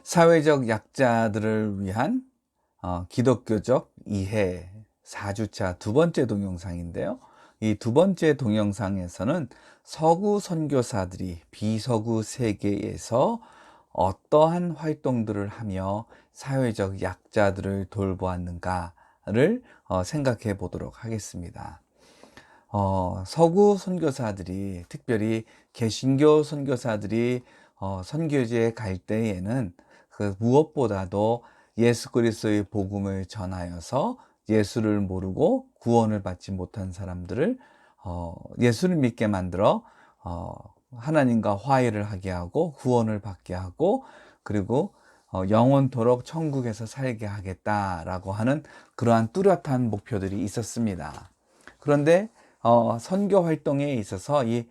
사회적 약자들을 위한 기독교적 이해 4주차 두 번째 동영상인데요. 이 두 번째 동영상에서는 서구 선교사들이 비서구 세계에서 어떠한 활동들을 하며 사회적 약자들을 돌보았는가를 생각해 보도록 하겠습니다. 서구 선교사들이, 특별히 개신교 선교사들이 선교지에 갈 때에는 그 무엇보다도 예수 그리스도의 복음을 전하여서 예수를 모르고 구원을 받지 못한 사람들을 예수를 믿게 만들어 하나님과 화해를 하게 하고 구원을 받게 하고, 그리고 영원토록 천국에서 살게 하겠다라고 하는 그러한 뚜렷한 목표들이 있었습니다. 그런데 선교 활동에 있어서 이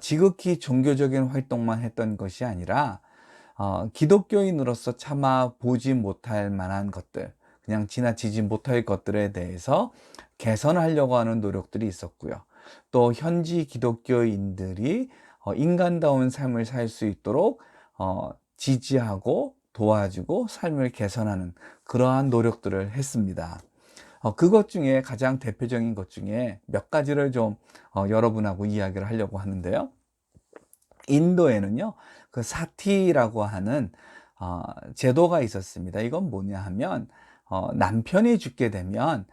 지극히 종교적인 활동만 했던 것이 아니라 기독교인으로서 차마 보지 못할 만한 것들, 그냥 지나치지 못할 것들에 대해서 개선하려고 하는 노력들이 있었고요. 또 현지 기독교인들이 인간다운 삶을 살 수 있도록 지지하고 도와주고 삶을 개선하는 그러한 노력들을 했습니다. 그것 중에 가장 대표적인 것 중에 몇 가지를 좀 여러분하고 이야기를 하려고 하는데요. 인도에는요, 그 사티라고 하는 제도가 있었습니다. 이건 뭐냐 하면 남편이 죽게 되면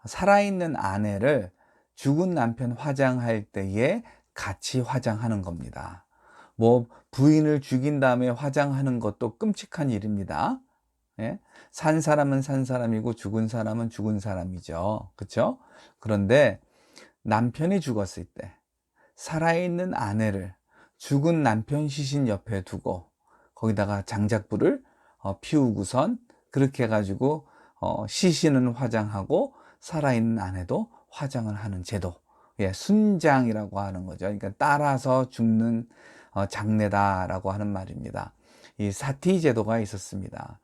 살아있는 아내를 죽은 남편 화장할 때에 같이 화장하는 겁니다. 뭐 부인을 죽인 다음에 화장하는 것도 끔찍한 일입니다. 예? 산 사람은 산 사람이고 죽은 사람은 죽은 사람이죠. 그렇죠? 그런데 남편이 죽었을 때 살아있는 아내를 죽은 남편 시신 옆에 두고 거기다가 장작불을 피우고선 그렇게 해가지고 시신은 화장하고 살아있는 아내도 화장을 하는 제도, 예, 순장이라고 하는 거죠. 그러니까 따라서 죽는 장례다라고 하는 말입니다. 이 사티 제도가 있었습니다.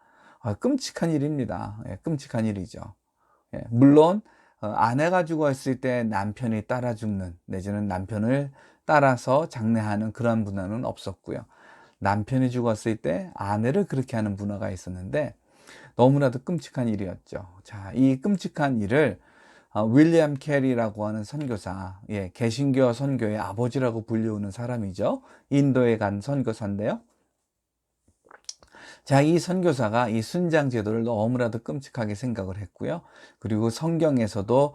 끔찍한 일입니다. 예, 끔찍한 일이죠. 예, 물론 아내가 죽었을 때 남편이 따라 죽는, 내지는 남편을 따라서 장례하는 그런 문화는 없었고요. 남편이 죽었을 때 아내를 그렇게 하는 문화가 있었는데 너무나도 끔찍한 일이었죠. 자, 이 끔찍한 일을 윌리엄 캐리라고 하는 선교사, 예, 개신교 선교의 아버지라고 불리우는 사람이죠. 인도에 간 선교사인데요. 자, 이 선교사가 이 순장 제도를 너무나도 끔찍하게 생각을 했고요. 그리고 성경에서도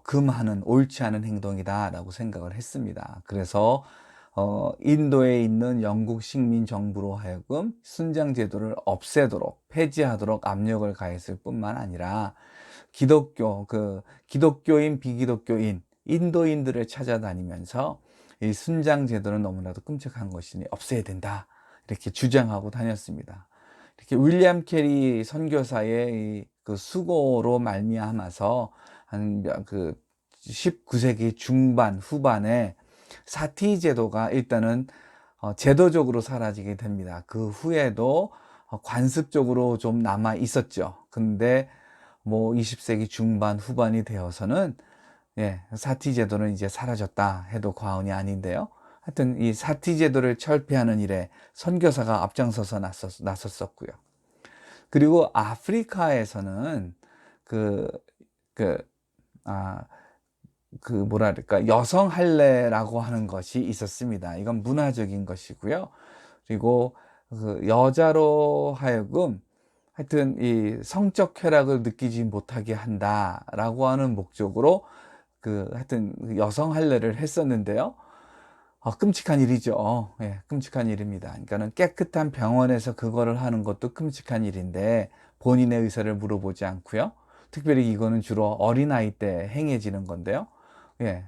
금하는 옳지 않은 행동이다라고 생각을 했습니다. 그래서 인도에 있는 영국 식민 정부로 하여금 순장 제도를 없애도록, 폐지하도록 압력을 가했을 뿐만 아니라 기독교인, 비기독교인, 인도인들을 찾아다니면서 이 순장 제도는 너무나도 끔찍한 것이니 없애야 된다, 이렇게 주장하고 다녔습니다. 이렇게 윌리엄 캐리 선교사의 그 수고로 말미암아서 한 그 19세기 중반 후반에 사티 제도가 일단은 제도적으로 사라지게 됩니다. 그 후에도 관습적으로 좀 남아 있었죠. 근데 뭐 20세기 중반 후반이 되어서는, 예, 사티 제도는 이제 사라졌다 해도 과언이 아닌데요. 하여튼 이 사티 제도를 철폐하는 일에 선교사가 앞장서서 나섰었고요. 그리고 아프리카에서는 그, 그, 아, 뭐랄까, 여성 할례라고 하는 것이 있었습니다. 이건 문화적인 것이고요. 그리고 그 여자로 하여금 하여튼 이 성적 쾌락을 느끼지 못하게 한다라고 하는 목적으로 하여튼 여성 할례를 했었는데요. 끔찍한 일이죠. 예, 끔찍한 일입니다. 그러니까는 깨끗한 병원에서 그거를 하는 것도 끔찍한 일인데 본인의 의사를 물어보지 않고요. 특별히 이거는 주로 어린아이 때 행해지는 건데요. 예,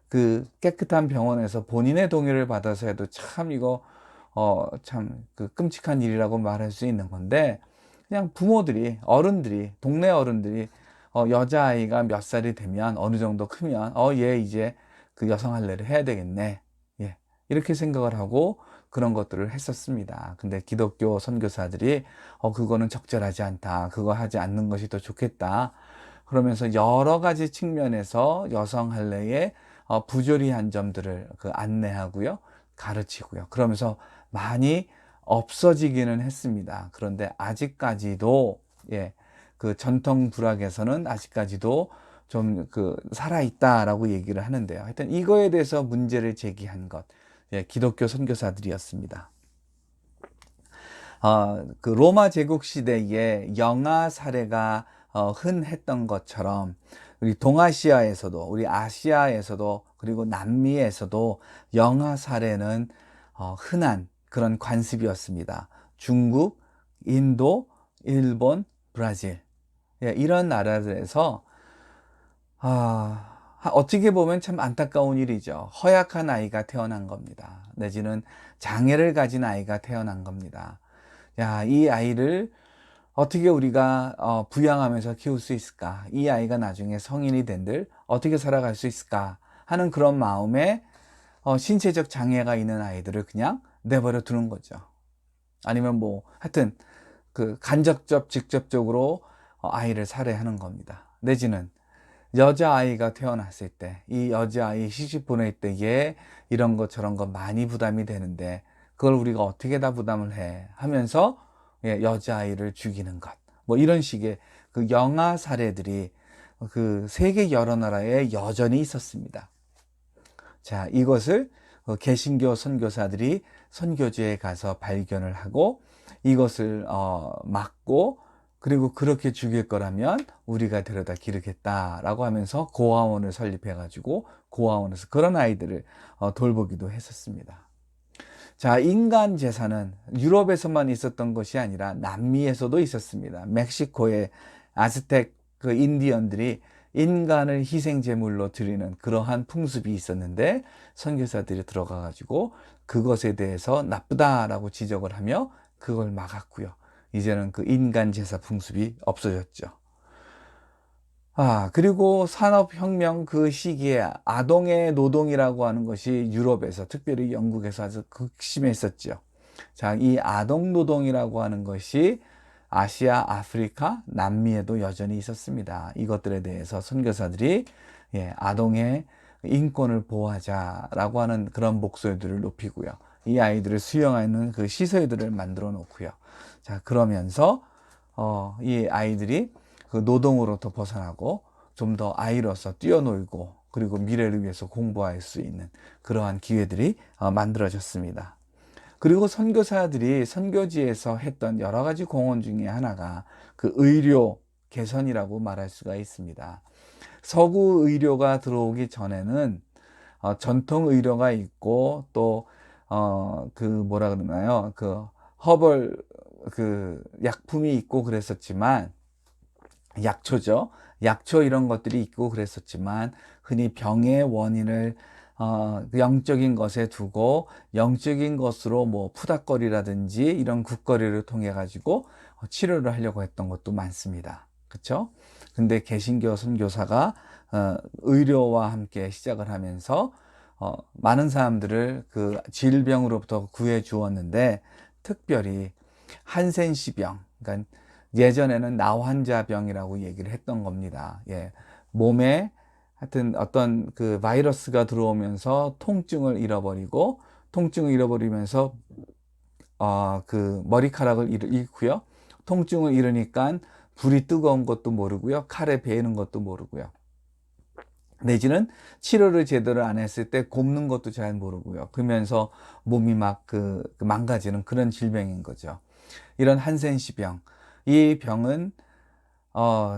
그 깨끗한 병원에서 본인의 동의를 받아서 해도 참 이거 참 그 끔찍한 일이라고 말할 수 있는 건데, 그냥 부모들이, 어른들이, 동네 어른들이 여자아이가 몇 살이 되면, 어느 정도 크면 얘 이제 그 여성 할례를 해야 되겠네, 예, 이렇게 생각을 하고 그런 것들을 했었습니다. 근데 기독교 선교사들이 그거는 적절하지 않다, 그거 하지 않는 것이 더 좋겠다, 그러면서 여러 가지 측면에서 여성 할례의 부조리한 점들을 안내하고요, 가르치고요. 그러면서 많이 없어지기는 했습니다. 그런데 아직까지도 그 전통 불학에서는 아직까지도 좀 살아있다라고 얘기를 하는데요. 하여튼 이거에 대해서 문제를 제기한 것, 기독교 선교사들이었습니다. 그 로마 제국 시대에 영아 사례가 흔했던 것처럼 우리 동아시아에서도, 우리 아시아에서도, 그리고 남미에서도 영아 사례는 흔한 그런 관습이었습니다. 중국, 인도, 일본, 브라질, 이런 나라들에서 어떻게 보면 참 안타까운 일이죠. 허약한 아이가 태어난 겁니다. 내지는 장애를 가진 아이가 태어난 겁니다. 이 아이를 어떻게 우리가 부양하면서 키울 수 있을까? 이 아이가 나중에 성인이 된들 어떻게 살아갈 수 있을까? 하는 그런 마음에 신체적 장애가 있는 아이들을 그냥 내버려 두는 거죠. 아니면 하여튼 간접적, 직접적으로 아이를 살해하는 겁니다. 내지는 여자아이가 태어났을 때, 이 여자아이 시집 보낼 때에 이런 것 저런 것 많이 부담이 되는데 그걸 우리가 어떻게 다 부담을 해 하면서 여자아이를 죽이는 것, 이런 식의 그 영아 사례들이 그 세계 여러 나라에 여전히 있었습니다. 자, 이것을 개신교 선교사들이 선교지에 가서 발견을 하고 이것을 막고, 그리고 그렇게 죽일 거라면 우리가 데려다 기르겠다라고 하면서 고아원을 설립해 가지고 고아원에서 그런 아이들을 돌보기도 했었습니다. 자, 인간 제사는 유럽에서만 있었던 것이 아니라 남미에서도 있었습니다. 멕시코의 아즈텍 그 인디언들이 인간을 희생 제물로 드리는 그러한 풍습이 있었는데 선교사들이 들어가 가지고 그것에 대해서 나쁘다라고 지적을 하며 그걸 막았고요. 이제는 그 인간 제사 풍습이 없어졌죠. 그리고 산업혁명 그 시기에 아동의 노동이라고 하는 것이 유럽에서, 특별히 영국에서 아주 극심했었죠. 자, 이 아동 노동이라고 하는 것이 아시아, 아프리카, 남미에도 여전히 있었습니다. 이것들에 대해서 선교사들이 아동의 인권을 보호하자라고 하는 그런 목소리들을 높이고요. 이 아이들을 수용하는 그 시설들을 만들어 놓고요. 자, 그러면서 이 아이들이 그 노동으로부터 벗어나고 좀 더 아이로서 뛰어놀고 그리고 미래를 위해서 공부할 수 있는 그러한 기회들이 만들어졌습니다. 그리고 선교사들이 선교지에서 했던 여러 가지 공헌 중에 하나가 그 의료 개선이라고 말할 수가 있습니다. 서구 의료가 들어오기 전에는 전통 의료가 있고 또 그 뭐라 그러나요? 그 허벌 그 약품이 있고 그랬었지만, 약초죠. 약초 이런 것들이 있고 그랬었지만 흔히 병의 원인을 영적인 것에 두고 영적인 것으로 푸닥거리라든지 이런 굿거리를 통해 가지고 치료를 하려고 했던 것도 많습니다. 그렇죠? 근데 개신교 선교사가 의료와 함께 시작을 하면서 많은 사람들을 그 질병으로부터 구해 주었는데, 특별히 한센시병, 그러니까 예전에는 나환자병이라고 얘기를 했던 겁니다. 몸에 하여튼 어떤 그 바이러스가 들어오면서 통증을 잃어버리면서 그 머리카락을 잃고요. 통증을 잃으니까 불이 뜨거운 것도 모르고요. 칼에 베이는 것도 모르고요. 내지는 치료를 제대로 안 했을 때 곱는 것도 잘 모르고요. 그러면서 몸이 막 망가지는 그런 질병인 거죠. 이런 한센시병. 이 병은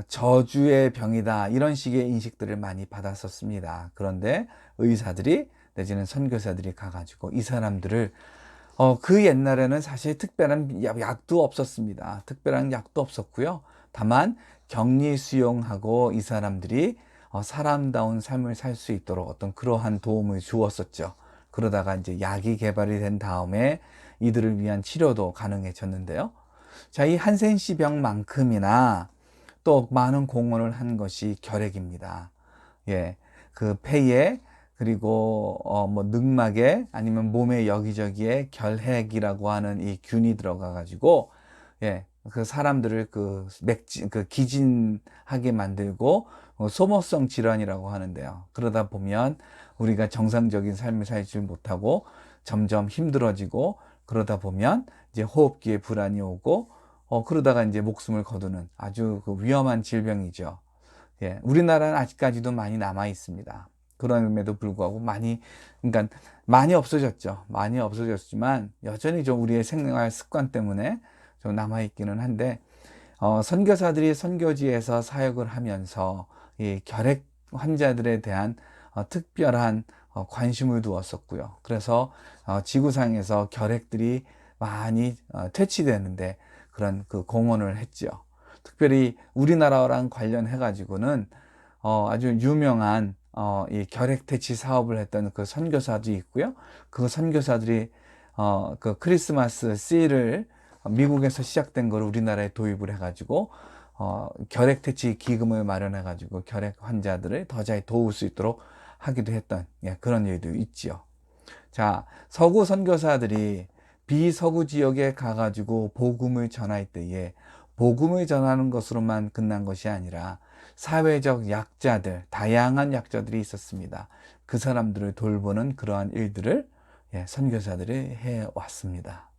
저주의 병이다, 이런 식의 인식들을 많이 받았었습니다. 그런데 의사들이 내지는 선교사들이 가가지고 이 사람들을 그 옛날에는 사실 특별한 약도 없었습니다. 특별한 약도 없었고요. 다만 격리 수용하고 이 사람들이 사람다운 삶을 살 수 있도록 어떤 그러한 도움을 주었었죠. 그러다가 이제 약이 개발이 된 다음에 이들을 위한 치료도 가능해졌는데요. 자, 이 한센시 병만큼이나 또 많은 공헌을 한 것이 결핵입니다. 그 폐에, 그리고 늑막에, 아니면 몸의 여기저기에 결핵이라고 하는 이 균이 들어가 가지고 그 사람들을 기진하게 만들고 소모성 질환이라고 하는데요. 그러다 보면 우리가 정상적인 삶을 살지 못하고 점점 힘들어지고 그러다 보면 이제 호흡기에 불안이 오고 그러다가 이제 목숨을 거두는 아주 그 위험한 질병이죠. 예, 우리나라는 아직까지도 많이 남아 있습니다. 그럼에도 불구하고 그러니까 많이 없어졌죠. 많이 없어졌지만 여전히 좀 우리의 생활 습관 때문에 좀 남아 있기는 한데, 선교사들이 선교지에서 사역을 하면서 이 결핵 환자들에 대한 특별한 관심을 두었었고요. 그래서 지구상에서 결핵들이 많이 퇴치되는데 그런 그 공헌을 했죠. 특별히 우리나라랑 관련해 가지고는 아주 유명한 이 결핵 퇴치 사업을 했던 그 선교사도 있고요. 그 선교사들이 그 크리스마스 씨를 미국에서 시작된 걸 우리나라에 도입을 해가지고 결핵 퇴치 기금을 마련해가지고 결핵 환자들을 더 잘 도울 수 있도록 하기도 했던, 예, 그런 일도 있지요. 자, 서구 선교사들이 비서구 지역에 가가지고 복음을 전할 때에 복음을 전하는 것으로만 끝난 것이 아니라 사회적 약자들, 다양한 약자들이 있었습니다. 그 사람들을 돌보는 그러한 일들을, 예, 선교사들이 해왔습니다.